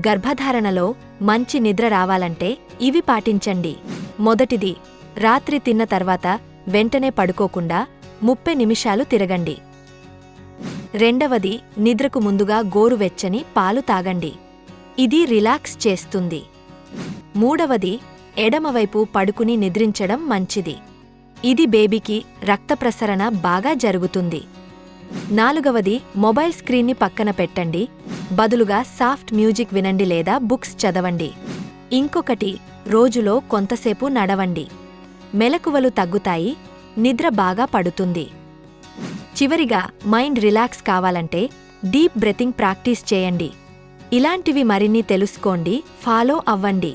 గర్భధారణలో మంచి నిద్ర రావాలంటే ఇవి పాటించండి. మొదటిది, రాత్రి తిన్న తర్వాత వెంటనే పడుకోకుండా 30 నిమిషాలు తిరగండి. రెండవది, నిద్రకు ముందుగా గోరువెచ్చని పాలు తాగండి. ఇది రిలాక్స్ చేస్తుంది. మూడవది, ఎడమవైపు పడుకుని నిద్రించడం మంచిది. ఇది బేబీకి రక్త ప్రసరణ బాగా జరుగుతుంది. నాలుగవది, మొబైల్ స్క్రీన్ని పక్కన పెట్టండి. బదులుగా సాఫ్ట్ మ్యూజిక్ వినండి లేదా బుక్స్ చదవండి. ఇంకొకటి, రోజులో కొంతసేపు నడవండి. మెలకువలు తగ్గుతాయి, నిద్ర బాగా పడుతుంది. చివరిగా, మైండ్ రిలాక్స్ కావాలంటే డీప్ బ్రెతింగ్ ప్రాక్టీస్ చేయండి. ఇలాంటివి మరిన్ని తెలుసుకోండి, ఫాలో అవ్వండి.